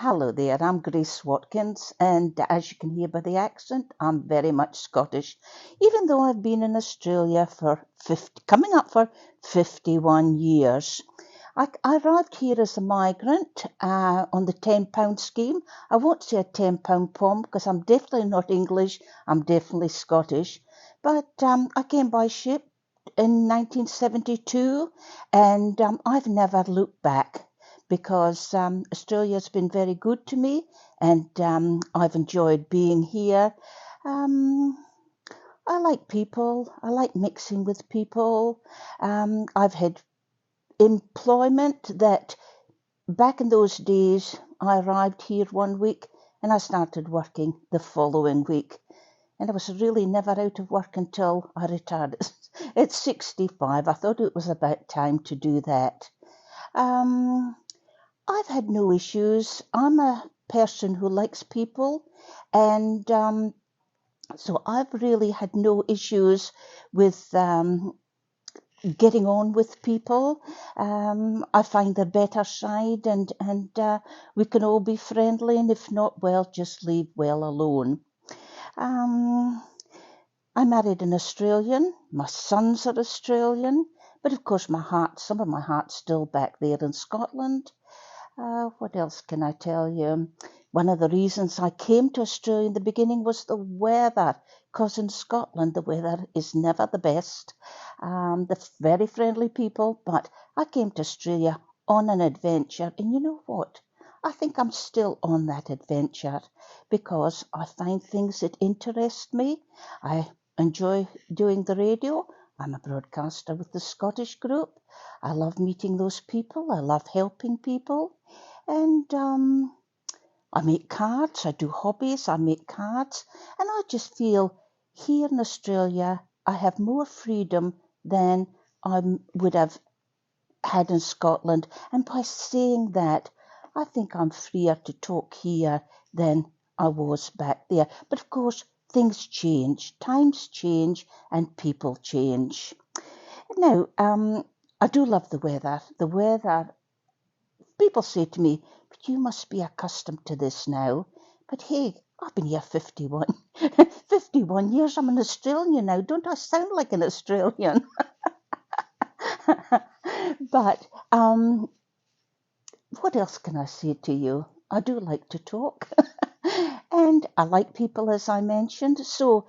Hello there, I'm Grace Watkins, and as you can hear by the accent, I'm very much Scottish, even though I've been in Australia for coming up for 51 years. I arrived here as a migrant on the £10 scheme. I won't say a £10 pom because I'm definitely not English, I'm definitely Scottish, but I came by ship in 1972 and I've never looked back because Australia's been very good to me and I've enjoyed being here. Um, I like people, I like mixing with people. I've had employment that back in those days I arrived here one week and I started working the following week. And I was really never out of work until I retired at 65. I thought it was about time to do that. Um, I've had no issues. I'm a person who likes people, and so I've really had no issues with getting on with people. I find the better side, and we can all be friendly, and if not, well, just leave well alone. Um, I married an Australian. My sons are Australian, but of course, some of my heart's still back there in Scotland. What else can I tell you? One of the reasons I came to Australia in the beginning was the weather, because in Scotland the weather is never the best. They're very friendly people, but I came to Australia on an adventure, and you know what? I think I'm still on that adventure because I find things that interest me. I enjoy doing the radio. I'm a broadcaster with the Scottish group. I love meeting those people. I love helping people. And I make cards, I do hobbies, I make cards, and I just feel here in Australia I have more freedom than I would have had in Scotland. And by saying that, I think I'm freer to talk here than I was back there. But of course, things change, times change, and people change. Now, I do love the weather. The weather, people say to me, but you must be accustomed to this now. But hey, I've been here 51, 51 years. I'm an Australian now. Don't I sound like an Australian? But what else can I say to you? I do like to talk. And I like people, as I mentioned. So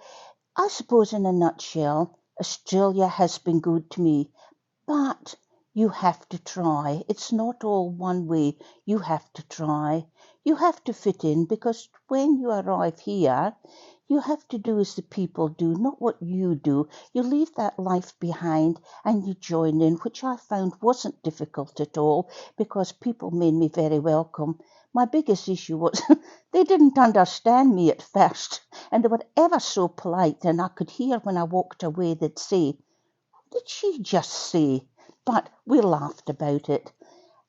I suppose in a nutshell, Australia has been good to me. But you have to try. It's not all one way. You have to try. You have to fit in because when you arrive here, you have to do as the people do, not what you do. You leave that life behind and you join in, which I found wasn't difficult at all because people made me very welcome. My biggest issue was they didn't understand me at first and they were ever so polite, and I could hear when I walked away they'd say, did she just say? But we laughed about it.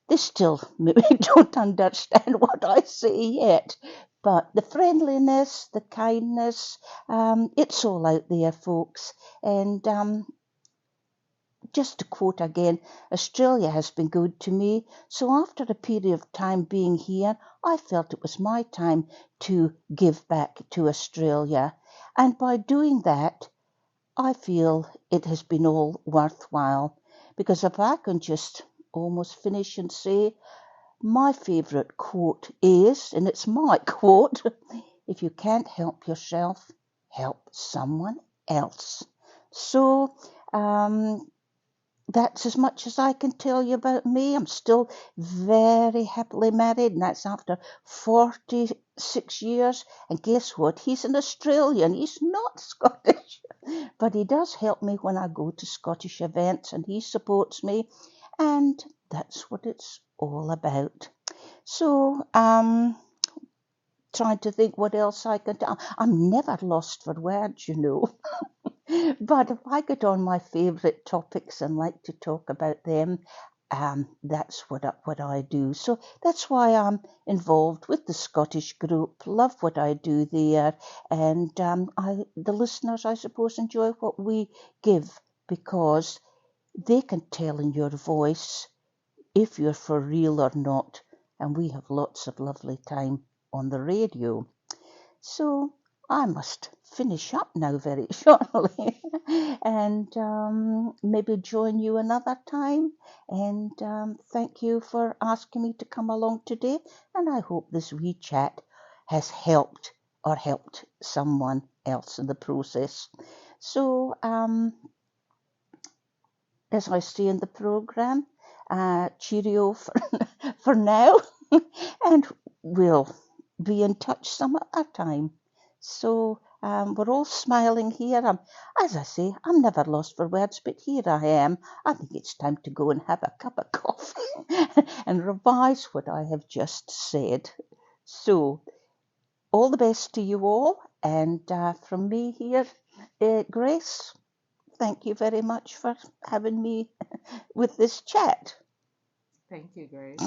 They still maybe don't understand what I say yet. But the friendliness, the kindness, it's all out there, folks. And just to quote again, Australia has been good to me. So after a period of time being here, I felt it was my time to give back to Australia. And by doing that, I feel it has been all worthwhile because if I can just almost finish and say, my favourite quote is, and it's my quote, if you can't help yourself, help someone else. So that's as much as I can tell you about me. I'm still very happily married, and that's after 46 years. And guess what? He's an Australian. He's not Scottish. But he does help me when I go to Scottish events, and he supports me. And that's what it's all about. So, trying to think what else I can tell. I'm never lost for words, you know. But if I get on my favourite topics and like to talk about them, that's what I do. So that's why I'm involved with the Scottish group. Love what I do there, and the listeners, I suppose, enjoy what we give because they can tell in your voice if you're for real or not. and we have lots of lovely time on the radio. So I must finish up now very shortly and maybe join you another time. And thank you for asking me to come along today. And I hope this wee chat has helped or helped someone else in the process. So as I say in the programme, cheerio for now, and we'll be in touch some other time. So we're all smiling here. As I say, I'm never lost for words, but here I am. I think it's time to go and have a cup of coffee and revise what I have just said. So all the best to you all, and from me here, Grace, thank you very much for having me with this chat. Thank you, Grace.